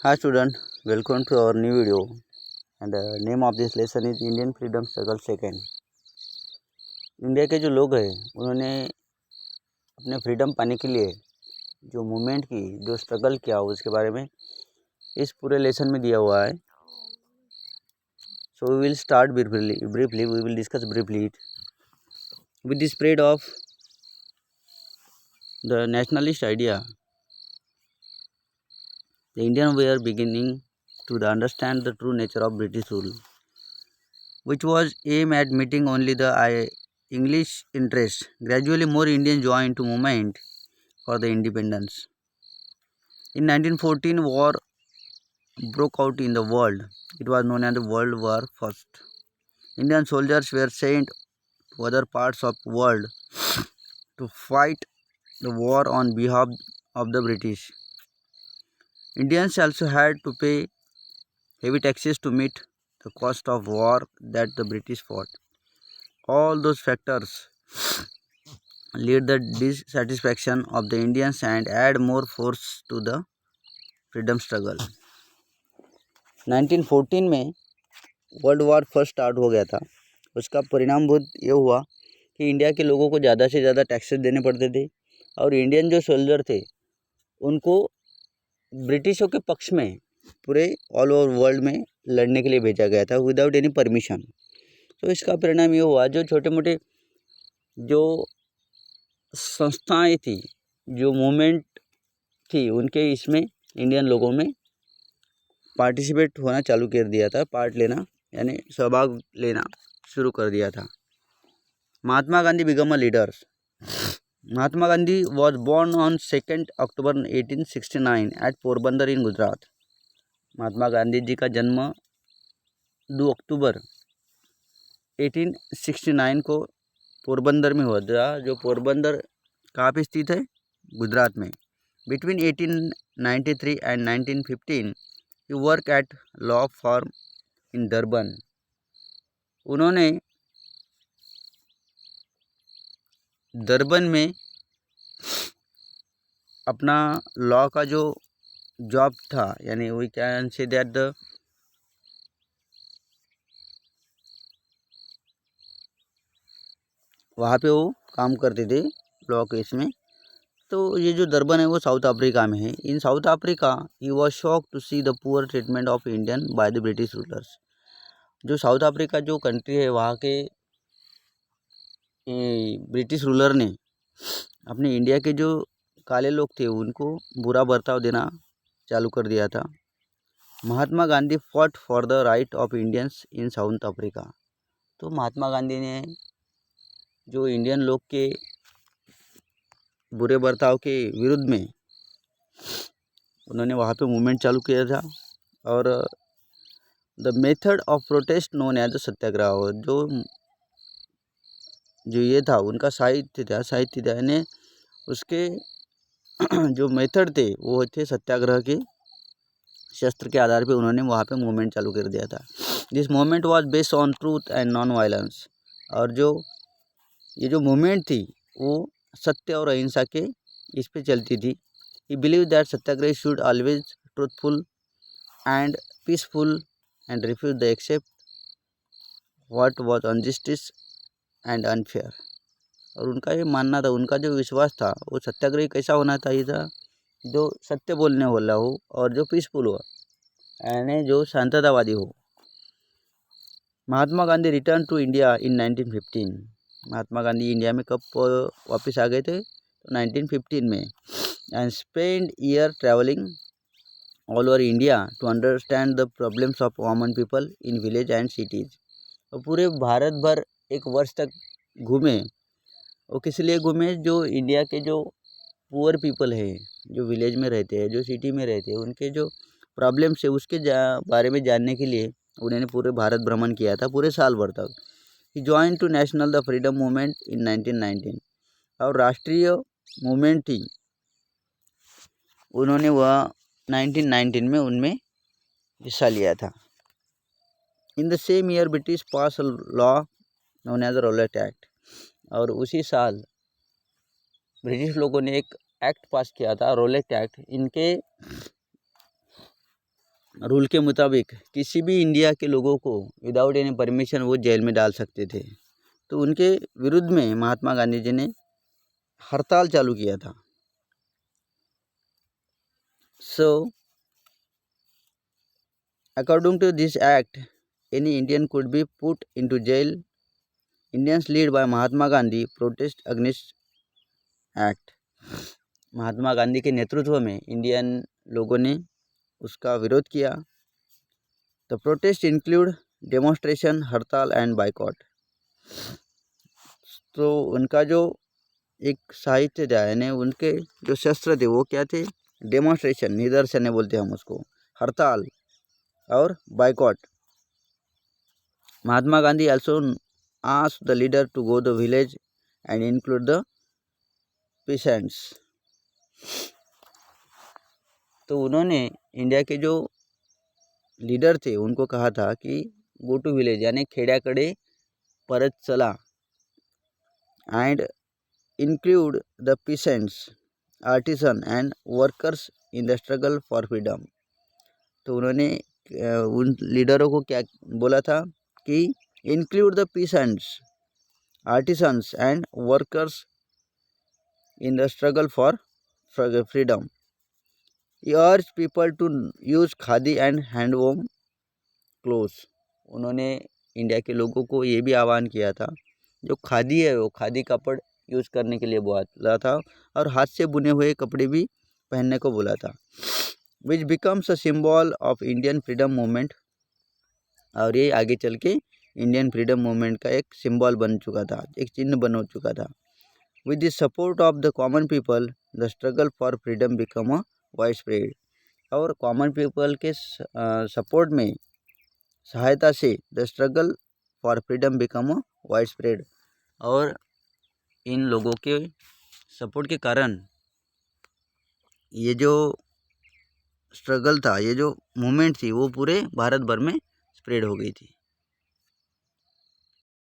Hi student, welcome to our new video and name of this lesson is Indian Freedom Struggle Second। India के जो लोग हैं उन्होंने अपने फ्रीडम पाने के लिए जो मूवमेंट की जो स्ट्रगल किया उसके बारे में इस पूरे लेसन में दिया हुआ है। So we will start briefly we will discuss briefly it with the spread of the nationalist idea. The Indian were beginning to understand the true nature of British rule, which was aimed at meeting only the English interest. Gradually, more Indians joined to movement for the independence. In 1914, war broke out in the world. It was known as the World War First. Indian soldiers were sent to other parts of the world to fight the war on behalf of the British. Indians also had to pay heavy taxes to meet the cost of war that the British fought. All those factors lead the dissatisfaction of the Indians and add more force to the freedom struggle। 1914 में world war first start हो गया था। उसका परिणाम बहुत ये हुआ कि इंडिया के लोगों को ज़्यादा से ज़्यादा टैक्सेस देने पड़ते थे और इंडियन जो सोल्जर थे उनको ब्रिटिशों के पक्ष में पूरे ऑल ओवर वर्ल्ड में लड़ने के लिए भेजा गया था विदाउट एनी परमिशन। तो इसका परिणाम ये हुआ जो छोटे मोटे जो संस्थाएं थी जो मूवमेंट थी उनके इसमें इंडियन लोगों में पार्टिसिपेट होना चालू कर दिया था, पार्ट लेना यानी सहभाग लेना शुरू कर दिया था। Mahatma Gandhi become a leader. Mahatma Gandhi was born on 2 October 1869 at Porbandar in Gujarat. Mahatma Gandhi ji का जन्म 2 अक्टूबर 1869 को पोरबंदर में हुआ था। जो पोरबंदर कहाँ पे स्थित है? गुजरात में। Between 1893 and 1915 he work at law firm in Durban. उन्होंने डरबन में अपना लॉ का जो जॉब था यानी we can say that the वहाँ पे वो काम करते थे लॉ केस में। तो ये जो डरबन है वो साउथ अफ्रीका में है। In South Africa he was shock to see the poor treatment of Indian by the British rulers. जो साउथ अफ्रीका जो कंट्री है वहाँ के ब्रिटिश रूलर ने अपने इंडिया के जो काले लोग थे उनको बुरा बर्ताव देना चालू कर दिया था। Mahatma Gandhi fought for the right of Indians in South Africa. तो महात्मा गांधी ने जो इंडियन लोग के बुरे बर्ताव के विरुद्ध में उन्होंने वहाँ पे मूवमेंट चालू किया था और the method of protest known as Satyagraha. जो ये था उनका साहित्य था यानी उसके जो मेथड थे वो थे सत्याग्रह के शस्त्र के आधार पे उन्होंने वहाँ पे मूवमेंट चालू कर दिया था। This movement was based on truth and non violence. और जो ये जो मूवमेंट थी वो सत्य और अहिंसा के इस पे चलती थी। He believe that satyagraha should always truthful and peaceful and refuse the accept what was injustice and unfair. और उनका ये मानना था, उनका जो विश्वास था वो सत्याग्रह कैसा होना चाहिए था, जो सत्य बोलने वाला हो और जो पीसफुल हो यानी जो शांततावादी हो। Mahatma Gandhi return to India in 1915। Mahatma Gandhi India में कब वापस आ गए थे? तो 1915 में। And spend year travelling all over India to understand the problems of common people in village and cities. तो पूरे भारत भर 1 वर्ष तक घूमे। वो किस लिए घूमे? जो इंडिया के जो पुअर पीपल है, जो विलेज में रहते हैं, जो सिटी में रहते हैं, उनके जो प्रॉब्लम्स है उसके बारे में जानने के लिए उन्होंने पूरे भारत भ्रमण किया था पूरे साल भर तक। He join to national the freedom movement in 1919। और राष्ट्रीय मूवमेंट थी उन्होंने वह 1919 में उनमें हिस्सा लिया था। In the same year British pass law known as Rowlatt Act. और उसी साल ब्रिटिश लोगों ने एक एक्ट पास किया था रॉलेट एक्ट। इनके रूल के मुताबिक किसी भी इंडिया के लोगों को विदाउट एनी परमिशन वो जेल में डाल सकते थे। तो उनके विरुद्ध में महात्मा गांधी जी ने हड़ताल चालू किया था। So according to this act any Indian could be put into jail. Indians lead by Mahatma Gandhi protest against act. Mahatma Gandhi के नेतृत्व में इंडियन लोगों ने उसका विरोध किया। द प्रोटेस्ट इंक्लूड डेमोन्स्ट्रेशन, हड़ताल एंड बाइकॉट। तो उनका जो एक साहित्य था यानी उनके जो शस्त्र थे वो क्या थे? डेमोन्स्ट्रेशन, निदर्शन बोलते हैं हम उसको, हड़ताल और boycott. Mahatma Gandhi also asked the leader to go the village and include the patients. तो उन्होंने इंडिया के जो लीडर थे उनको कहा था कि गो टू विलेज यानी खेड्याकडे परत चला and include the peasants, artisan and workers in the struggle for freedom। तो उन्होंने उन लीडरों को क्या बोला था कि include the peasants, artisans and workers in the struggle for freedom। He urged people to use khadi and handloom clothes। उन्होंने India के लोगों को ये भी आह्वान किया था जो खादी है वो खादी कपड़ यूज़ करने के लिए बोला था और हाथ से बुने हुए कपड़े भी पहनने को बोला था। Which becomes a symbol of Indian freedom movement. और ये आगे चल के इंडियन फ्रीडम मूवमेंट का एक सिंबल बन चुका था, एक चिन्ह बन हो चुका था। With the support of the common people the struggle for freedom become a wide spread. और कॉमन पीपल के सपोर्ट में, सहायता से the struggle for freedom become a wide spread. और इन लोगों के सपोर्ट के कारण ये जो स्ट्रगल था, ये जो मूवमेंट थी वो पूरे भारत भर में स्प्रेड हो गई थी।